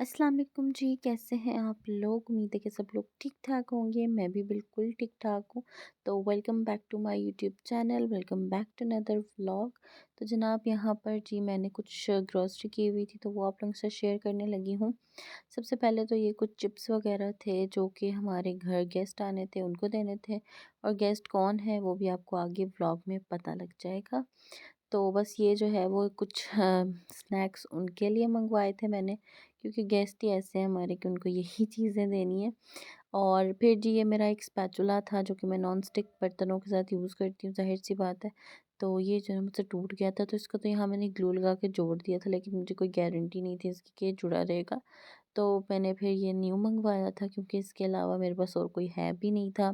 अस्सलाम वालेकुम जी, कैसे हैं आप लोग? उम्मीद है कि सब लोग ठीक-ठाक होंगे, मैं भी बिल्कुल ठीक-ठाक हूँ। तो welcome back to my YouTube channel, welcome back to another vlog. तो जनाब यहाँ पर जी मैंने कुछ ग्रॉसरी की हुई थी, तो वो आप लोगों से शेयर करने लगी हूँ। सबसे पहले तो ये कुछ चिप्स वगैरह थे जो कि हमारे घर गेस्ट आने थे, उनको देने थे, और गेस्ट कौन है वो भी आपको आगे व्लॉग में पता लग जाएगा। तो बस ये जो है वो कुछ स्नैक्स उनके लिए मंगवाए थे मैंने, क्योंकि गेस्ट ही ऐसे हैं हमारे कि उनको यही चीज़ें देनी है। और फिर जी ये मेरा एक स्पैचुला था जो कि मैं नॉन स्टिक बर्तनों के साथ यूज़ करती हूँ, ज़ाहिर सी बात है। तो ये जो है मुझसे टूट गया था, तो इसको तो यहाँ मैंने ग्लू लगा के जोड़ दिया था, लेकिन मुझे कोई गारंटी नहीं थी इसकी कि ये जुड़ा रहेगा। तो मैंने फिर ये न्यू मंगवाया था, क्योंकि इसके अलावा मेरे पास और कोई है भी नहीं था।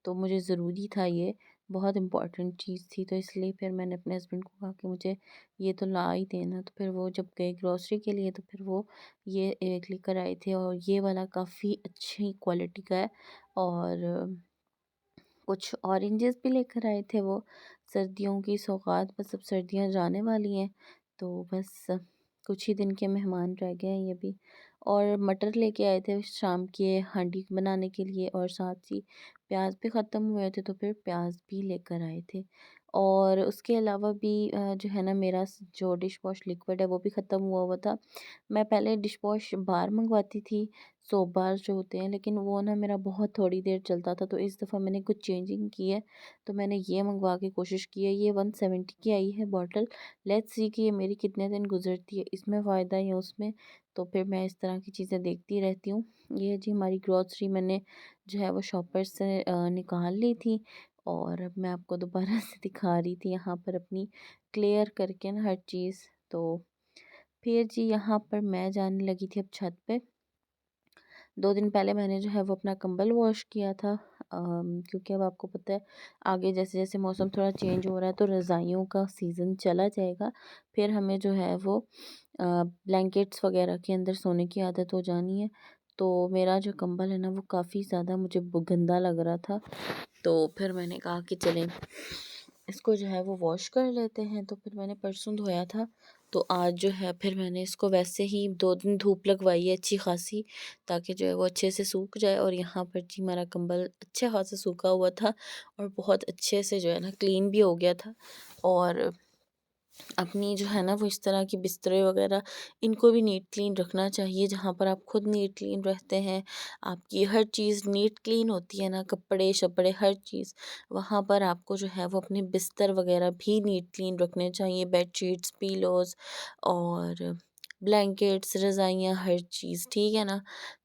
तो मुझे ज़रूरी था ये, बहुत इम्पोर्टेंट चीज़ थी, तो इसलिए फिर मैंने अपने हस्बैंड को कहा कि मुझे ये तो ला ही देना। तो फिर वो जब गए ग्रॉसरी के लिए, तो फिर वो ये एक लेकर आए थे, और ये वाला काफ़ी अच्छी क्वालिटी का है। और कुछ ऑरेंजेस भी लेकर आए थे वो, सर्दियों की सौगात, बस अब सर्दियाँ जाने वाली हैं, तो बस कुछ ही दिन के मेहमान रह गए हैं ये भी। और मटर लेके आए थे शाम के हांडी बनाने के लिए, और साथ ही प्याज भी ख़त्म हुए थे, तो फिर प्याज भी लेकर आए थे। और उसके अलावा भी जो है ना, मेरा जो डिश वॉश लिक्विड है वो भी ख़त्म हुआ हुआ था। मैं पहले डिश वॉश बार मंगवाती थी, सोप बार जो होते हैं, लेकिन वो ना मेरा बहुत थोड़ी देर चलता था, तो इस दफ़ा मैंने कुछ चेंजिंग की है। तो मैंने ये मंगवा के कोशिश की है, ये 170 की आई है बॉटल। लेट्स सी कि ये मेरी कितने दिन गुजरती है, इसमें फ़ायदा या उसमें। तो फिर मैं इस तरह की चीज़ें देखती रहती हूँ। ये जी हमारी ग्रॉसरी मैंने जो है वो शॉपर से निकाल ली थी, और अब मैं आपको दोबारा से दिखा रही थी यहाँ पर अपनी क्लियर करके ना हर चीज़। तो फिर जी यहाँ पर मैं जाने लगी थी अब छत पे। 2 दिन पहले मैंने जो है वो अपना कंबल वॉश किया था, क्योंकि अब आपको पता है आगे जैसे-जैसे मौसम थोड़ा चेंज हो रहा है, तो रज़ाइयों का सीज़न चला जाएगा। फिर हमें जो है वो ब्लैंकेट्स वग़ैरह के अंदर सोने की आदत हो जानी है। तो मेरा जो कंबल है ना वो काफ़ी ज़्यादा मुझे गंदा लग रहा था। तो फिर मैंने कहा कि चलें इसको जो है वो वॉश कर लेते हैं। तो फिर मैंने परसों धोया था, तो आज जो है फिर मैंने इसको वैसे ही 2 दिन धूप लगवाई है अच्छी खासी, ताकि जो है वो अच्छे से सूख जाए। और यहाँ पर जी हमारा कंबल अच्छा खासा सूखा हुआ था, और बहुत अच्छे से जो है ना क्लीन भी हो गया था। और अपनी जो है ना वो इस तरह की बिस्तरे वगैरह, इनको भी नीट क्लीन रखना चाहिए। जहाँ पर आप खुद नीट क्लीन रहते हैं, आपकी हर चीज़ नीट क्लीन होती है ना, कपड़े शपड़े हर चीज़, वहाँ पर आपको जो है वो अपने बिस्तर वगैरह भी नीट क्लीन रखने चाहिए। बेडशीट्स, पीलोज़ और ब्लैंकेट्स, रज़ाइयाँ, हर चीज़, ठीक है ना?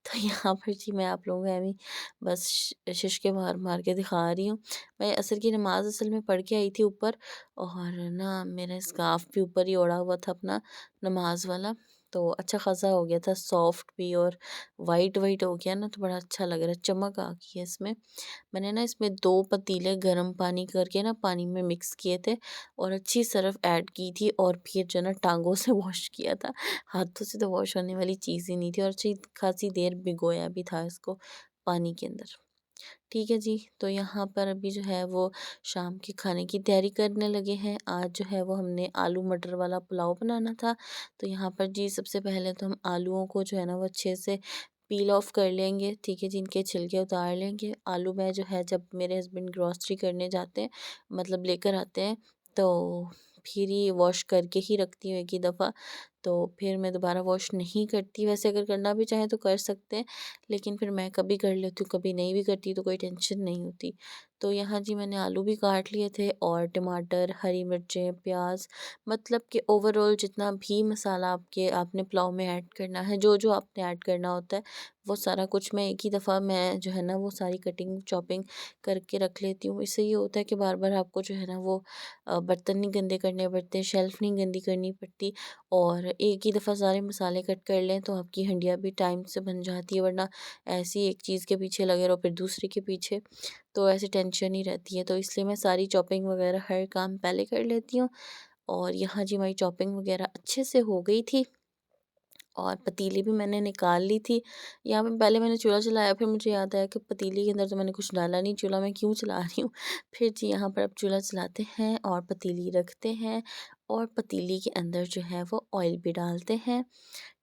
तो यहाँ पर जी मैं आप लोगों को ऐवें ही बस शिश्के मार मार के दिखा रही हूँ। मैं असर की नमाज़ असल में पढ़ के आई थी ऊपर, और ना मेरा स्कार्फ़ भी ऊपर ही ओढ़ा हुआ था अपना, नमाज़ वाला। तो अच्छा ख़ासा हो गया था, सॉफ्ट भी, और वाइट वाइट हो गया ना, तो बड़ा अच्छा लग रहा है, चमक आ गई है इसमें। मैंने ना इसमें 2 पतीले गर्म पानी करके ना पानी में मिक्स किए थे, और अच्छी सरफ़ ऐड की थी, और फिर जो है ना टाँगों से वॉश किया था। हाथों से तो वॉश होने वाली चीज़ ही नहीं थी, और अच्छी खासी देर भिगोया भी था इसको पानी के अंदर। ठीक है जी, तो यहाँ पर अभी जो है वो शाम के खाने की तैयारी करने लगे हैं। आज जो है वो हमने आलू मटर वाला पुलाव बनाना था। तो यहाँ पर जी सबसे पहले तो हम आलूओं को जो है ना वो अच्छे से पील ऑफ कर लेंगे, ठीक है जी, इनके छिलके उतार लेंगे। आलू मैं जो है जब मेरे हस्बैंड ग्रॉसरी करने जाते हैं, मतलब लेकर आते हैं, तो फिर ही वॉश करके ही रखती हूँ एक ही दफ़ा। तो फिर मैं दोबारा वॉश नहीं करती, वैसे अगर करना भी चाहें तो कर सकते हैं, लेकिन फिर मैं कभी कर लेती हूँ, कभी नहीं भी करती, तो कोई टेंशन नहीं होती। तो यहाँ जी मैंने आलू भी काट लिए थे, और टमाटर, हरी मिर्चें, प्याज, मतलब कि ओवरऑल जितना भी मसाला आपने पुलाव में ऐड करना है, जो-जो आपने ऐड करना होता है, वो सारा कुछ मैं एक ही दफ़ा मैं जो है ना वो सारी कटिंग चॉपिंग करके रख लेती हूँ। इससे ये होता है कि बार-बार आपको जो है ना वो बर्तन नहीं गंदे करने पड़ते, शेल्फ़ नहीं गंदी करनी पड़ती, और एक ही दफ़ा सारे मसाले कट कर लें तो आपकी हंडिया भी टाइम से बन जाती है। वरना ऐसी एक चीज़ के पीछे लगे रहो फिर दूसरे के पीछे, तो ऐसी टेंशन ही रहती है। तो इसलिए मैं सारी चॉपिंग वगैरह हर काम पहले कर लेती हूँ। और यहाँ जी हमारी चॉपिंग वगैरह अच्छे से हो गई थी, और पतीली भी मैंने निकाल ली थी। यहाँ पे पहले मैंने चूल्हा चलाया, फिर मुझे याद आया कि पतीली के अंदर तो मैंने कुछ डाला नहीं, चूल्हा मैं क्यों चला रही हूँ। फिर जी यहाँ पर अब चूल्हा चलाते हैं और पतीली रखते हैं, और पतीली के अंदर जो है वो ऑयल भी डालते हैं।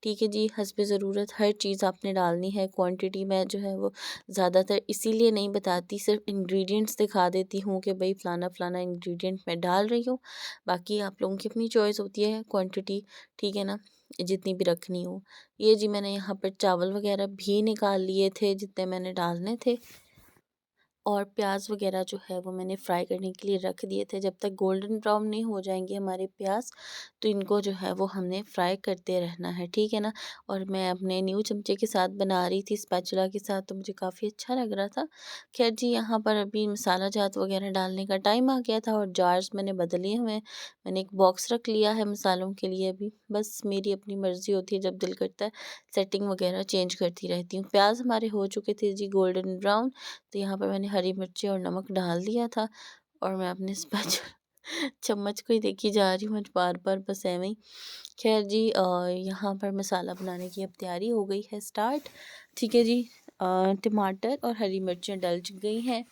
ठीक है जी, हस्बे ज़रूरत हर चीज़ आपने डालनी है। क्वांटिटी मैं जो है वो ज़्यादातर इसीलिए नहीं बताती, सिर्फ इंग्रेडिएंट्स दिखा देती हूँ कि भाई फ़लाना फ़लाना इंग्रेडिएंट मैं डाल रही हूँ। बाकी आप लोगों की अपनी चॉइस होती है क्वांटिटी, ठीक है ना, जितनी भी रखनी हो। ये जी मैंने यहाँ पर चावल वगैरह भी निकाल लिए थे जितने मैंने डालने थे, और प्याज वगैरह जो है वो मैंने फ्राई करने के लिए रख दिए थे। जब तक गोल्डन ब्राउन नहीं हो जाएंगे हमारे प्याज, तो इनको जो है वो हमने फ्राई करते रहना है, ठीक है ना। और मैं अपने न्यू चमचे के साथ बना रही थी, स्पैचुला के साथ, तो मुझे काफ़ी अच्छा लग रहा था। खैर जी, यहाँ पर अभी मसाला जात वगैरह डालने का टाइम आ गया था और जार्स मैंने बदले हुए हैं। मैंने एक बॉक्स रख लिया है मसालों के लिए। अभी बस मेरी अपनी मर्ज़ी होती है, जब दिल करता है सेटिंग वगैरह चेंज करती रहती हूँ। प्याज हमारे हो चुके थे जी गोल्डन ब्राउन, तो यहाँ पर मैंने हरी मिर्ची और नमक डाल दिया था, और मैं अपने चम्मच को ही देखी जा रही हूँ आज बार-बार, बस ऐवें ही। ख़ैर जी, यहाँ पर मसाला बनाने की अब तैयारी हो गई है स्टार्ट। ठीक है जी, टमाटर और हरी मिर्चें डल गई हैं।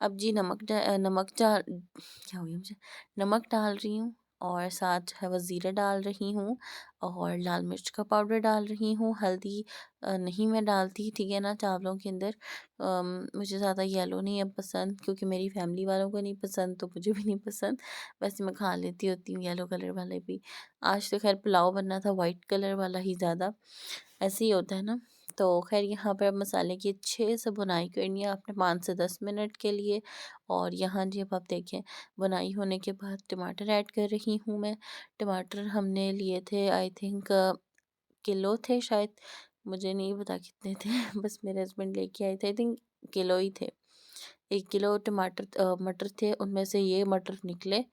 अब जी क्या हो गया मुझे, नमक डाल रही हूँ, और साथ जो है वो ज़ीरा डाल रही हूँ, और लाल मिर्च का पाउडर डाल रही हूँ। हल्दी नहीं मैं डालती, ठीक है ना, चावलों के अंदर। मुझे ज़्यादा येलो नहीं है पसंद, क्योंकि मेरी फैमिली वालों को नहीं पसंद, तो मुझे भी नहीं पसंद। वैसे मैं खा लेती होती हूँ येलो कलर वाले भी। आज तो खैर पुलाव बनना था वाइट कलर वाला ही ज़्यादा, ऐसे ही होता है ना। तो खैर यहाँ पर मसाले की अच्छे से बुनाई करनी है आपने 5 से 10 मिनट के लिए। और यहाँ जी अब आप देखें, बुनाई होने के बाद टमाटर ऐड कर रही हूँ मैं। टमाटर हमने लिए थे, आई थिंक किलो थे शायद, मुझे नहीं पता कितने थे बस मेरे हस्बैंड लेके आए थे, आई थिंक किलो ही थे। 1 किलो टमाटर मटर थे, उनमें से ये मटर निकले,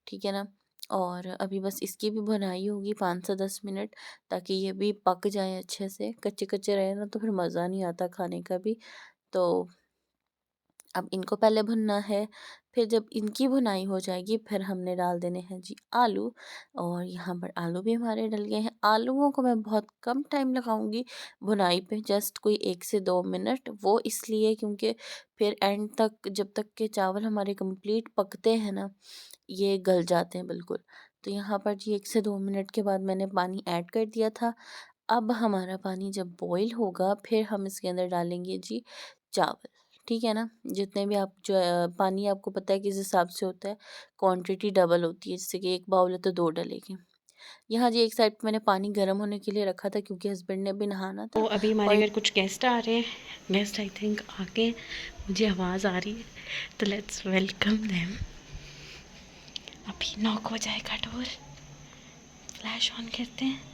ठीक है ना। और अभी बस इसकी भी बुनाई होगी 5 से 10 मिनट, ताकि ये भी पक जाएँ अच्छे से। कच्चे-कच्चे रहे ना तो फिर मज़ा नहीं आता खाने का भी। तो अब इनको पहले भुनना है, फिर जब इनकी भुनाई हो जाएगी फिर हमने डाल देने हैं जी आलू। और यहाँ पर आलू भी हमारे डल गए हैं। आलूओं को मैं बहुत कम टाइम लगाऊंगी भुनाई पे, जस्ट कोई 1 से 2 मिनट। वो इसलिए क्योंकि फिर एंड तक जब तक के चावल हमारे कंप्लीट पकते हैं ना, ये गल जाते हैं बिल्कुल। तो यहाँ पर जी 1 से 2 मिनट के बाद मैंने पानी ऐड कर दिया था। अब हमारा पानी जब बॉईल होगा फिर हम इसके अंदर डालेंगे जी चावल, ठीक है ना। जितने भी आप जो पानी आपको पता है किस हिसाब से होता है, क्वांटिटी डबल होती है, जैसे कि 1 बाउल है तो 2 डलेगी। यहाँ जी एक साइड पे मैंने पानी गर्म होने के लिए रखा था, क्योंकि हस्बैंड ने भी नहाना तो था। अभी हमारे और घर कुछ गेस्ट आ रहे हैं। गेस्ट आई थिंक आके, मुझे आवाज़ आ रही है, तो लेट्स वेलकम देम। अभी नॉक हो जाएगा डोर, फ्लैश ऑन करते हैं।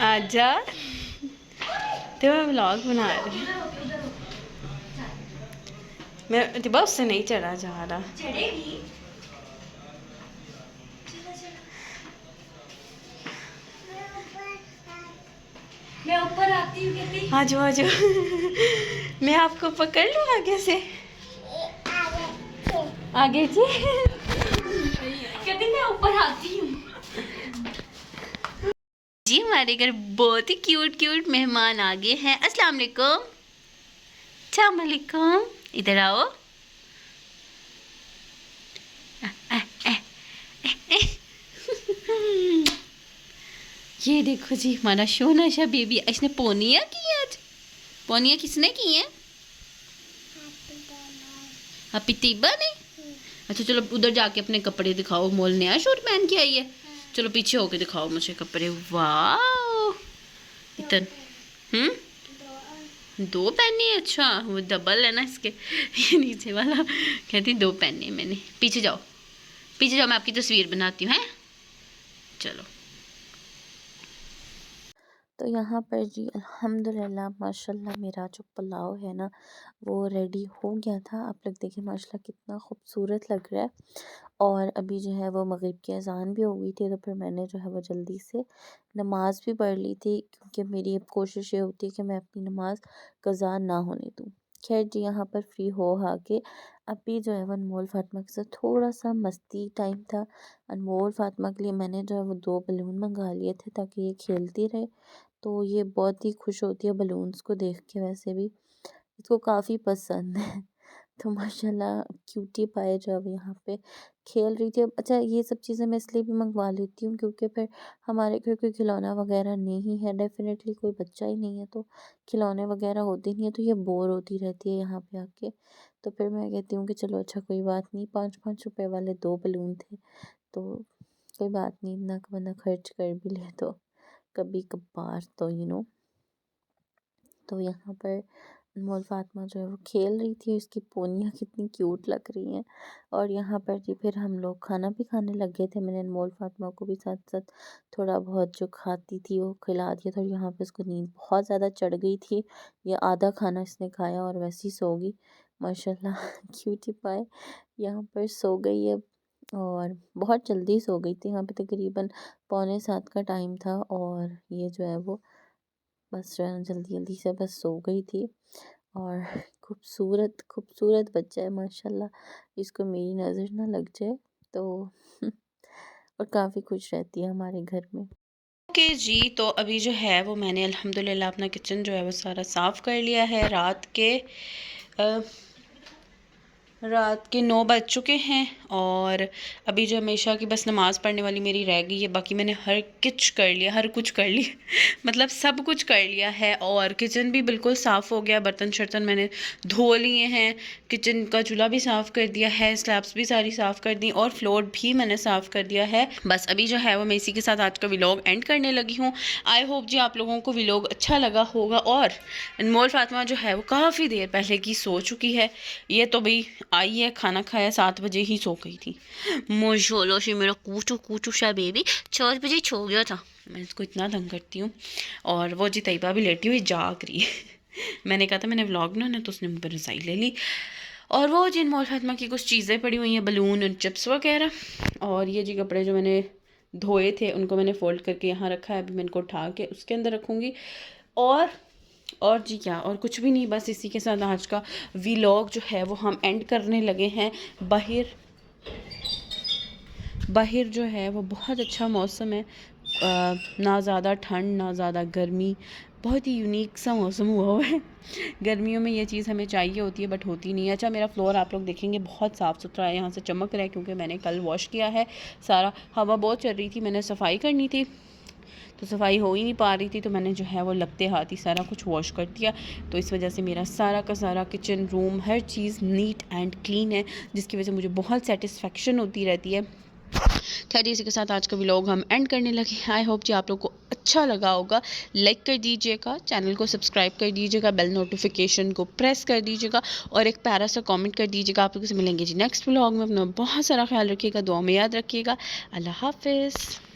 आजा, तो मैं व्लॉग बना रही हूँ। मैं तो उससे नहीं चढ़ा जा रहा। मैं ऊपर आती हूँ कहती। आ जाओ आ जाओ मैं आपको पकड़ लूँ आगे से। आगे जी कहती मैं ऊपर आती हूँ। जी हमारे घर बहुत ही क्यूट क्यूट मेहमान आ गए हैं। अस्सलाम वालेकुम। अस्सलाम वालेकुम, इधर आओ। ये देखो जी हमारा शोनाशा बेबी। इसने पोनिया की है आज। पोनिया किसने की है? हैप्पी तीबा ने। अच्छा चलो उधर जाके अपने कपड़े दिखाओ। मोल नया शूट पहन के आई है। चलो पीछे होके दिखाओ मुझे कपड़े। वाह इतन दो पहने हैं। अच्छा वो डबल है ना इसके ये नीचे वाला। कहती दो पहने मैंने। पीछे जाओ, पीछे जाओ, मैं आपकी तस्वीर बनाती हूँ। हैं चलो। तो यहाँ पर जी अल्हम्दुलिल्लाह माशाल्लाह मेरा जो पुलाव है ना वो रेडी हो गया था। आप लोग देखिए माशाल्लाह कितना खूबसूरत लग रहा है। और अभी जो है वो मगरिब की अज़ान भी हो गई थी, तो फिर मैंने जो है वो जल्दी से नमाज़ भी पढ़ ली थी, क्योंकि मेरी अब कोशिश ये होती है कि मैं अपनी नमाज़ कज़ा ना होने दूँ। खैर जी, यहाँ पर फ्री हो आके अभी जो है वो अनमोल फ़ातिमा के साथ थोड़ा सा मस्ती टाइम था। अनमोल फ़ातिमा के लिए मैंने जो है वो 2 बलून मंगा लिए थे, ताकि ये खेलती रहे। तो ये बहुत ही खुश होती है बलून्स को देख के, वैसे भी इसको काफ़ी पसंद है। तो माशाल्लाह क्यूटी पाए जो अब यहाँ पे खेल रही थी। अब अच्छा ये सब चीज़ें मैं इसलिए भी मंगवा लेती हूँ क्योंकि फिर हमारे घर कोई खिलौना वगैरह नहीं है, डेफ़िनेटली कोई बच्चा ही नहीं है, तो खिलौने वगैरह होते नहीं है, तो ये बोर होती रहती है यहाँ पे आके। तो फिर मैं कहती हूँ कि चलो अच्छा कोई बात नहीं, 5-5 रुपए वाले 2 बलून थे, तो कोई बात नहीं, इतना बंदा खर्च कर भी ले तो कभी कभार तो तो यहाँ पर अनमोल फातिमा जो है वो खेल रही थी, उसकी पोनियाँ कितनी क्यूट लग रही हैं। और यहाँ पर जी फिर हम लोग खाना भी खाने लग गए थे। मैंने अनमोल फातिमा को भी साथ साथ थोड़ा बहुत जो खाती थी वो खिला दिया था, और यहाँ पे उसको नींद बहुत ज़्यादा चढ़ गई थी। ये आधा खाना इसने खाया और वैसे ही सो गई माशाल्लाह। क्यूटी पाए यहाँ पर सो गई है, और बहुत जल्दी सो गई थी। यहाँ पे तकरीबन 6:45 का टाइम था, और ये जो है वो बस जो है ना जल्दी जल्दी से बस सो गई थी। और खूबसूरत खूबसूरत बच्चा है माशाल्लाह, इसको मेरी नज़र ना लग जाए तो और काफ़ी खुश रहती है हमारे घर में। ओके जी, तो अभी जो है वो मैंने अल्हम्दुलिल्लाह अपना किचन जो है वो सारा साफ़ कर लिया है। रात के 9 बज चुके हैं, और अभी जो हमेशा की बस नमाज़ पढ़ने वाली मेरी रह गई है। बाकी मैंने हर कुछ कर लिया मतलब सब कुछ कर लिया है। और किचन भी बिल्कुल साफ़ हो गया, बर्तन शर्तन मैंने धो लिए हैं, किचन का चूल्हा भी साफ़ कर दिया है, स्लैब्स भी सारी साफ़ कर दी, और फ्लोर भी मैंने साफ़ कर दिया है। बस अभी जो है वो मैं इसी के साथ आज का व्लॉग एंड करने लगी हूँ। आई होप जी आप लोगों को व्लॉग अच्छा लगा होगा। और अनमोल फातिमा जो है वो काफ़ी देर पहले की सो चुकी है। ये तो भाई आई है, खाना खाया 7 बजे ही सो गई थी माशाल्लाह से। मेरा कूटू कूटू सा बेबी 4 बजे सो गया था। मैं इसको इतना तंग करती हूँ। और वो जी तैयबा भी लेटी हुई जाग रही है मैंने कहा था मैंने व्लॉग ना तो उसने मुझे रज़ाई ले ली। और वो जी अनमोल फातिमा की कुछ चीज़ें पड़ी हुई हैं, बलून और चिप्स वगैरह। और ये जी कपड़े जो मैंने धोए थे उनको मैंने फ़ोल्ड करके यहाँ रखा है। अभी मैं इनको उठा के उसके अंदर रखूँगी। और जी क्या, और कुछ भी नहीं, बस इसी के साथ आज का व्लॉग जो है वो हम एंड करने लगे हैं। बाहर जो है वो बहुत अच्छा मौसम है, ना ज़्यादा ठंड ना ज़्यादा गर्मी, बहुत ही यूनिक सा मौसम हुआ है। गर्मियों में ये चीज़ हमें चाहिए होती है बट होती नहीं है। अच्छा मेरा फ्लोर आप लोग देखेंगे बहुत साफ़ सुथरा है, यहाँ से चमक रहा है क्योंकि मैंने कल वॉश किया है सारा। हवा बहुत चल रही थी, मैंने सफाई करनी थी तो सफाई हो ही नहीं पा रही थी, तो मैंने जो है वो लगते हाथ ही सारा कुछ वॉश कर दिया। तो इस वजह से मेरा सारा का सारा kitchen room her cheese neat and clean है, जिसकी वजह से मुझे बहुत सेटिस्फेक्शन होती रहती है। खैर इसी के साथ आज का व्लॉग हम एंड करने लगे। आई होप जी आप लोग को अच्छा लगा होगा। लाइक कर दीजिएगा, चैनल को सब्सक्राइब कर दीजिएगा, बेल नोटिफिकेशन को प्रेस कर दीजिएगा, और एक प्यारा सा कमेंट कर दीजिएगा। आप लोगों से मिलेंगे जी नेक्स्ट व्लॉग में। अपना बहुत सारा ख्याल रखिएगा, दुआ में याद रखिएगा। अल्लाह हाफिज़।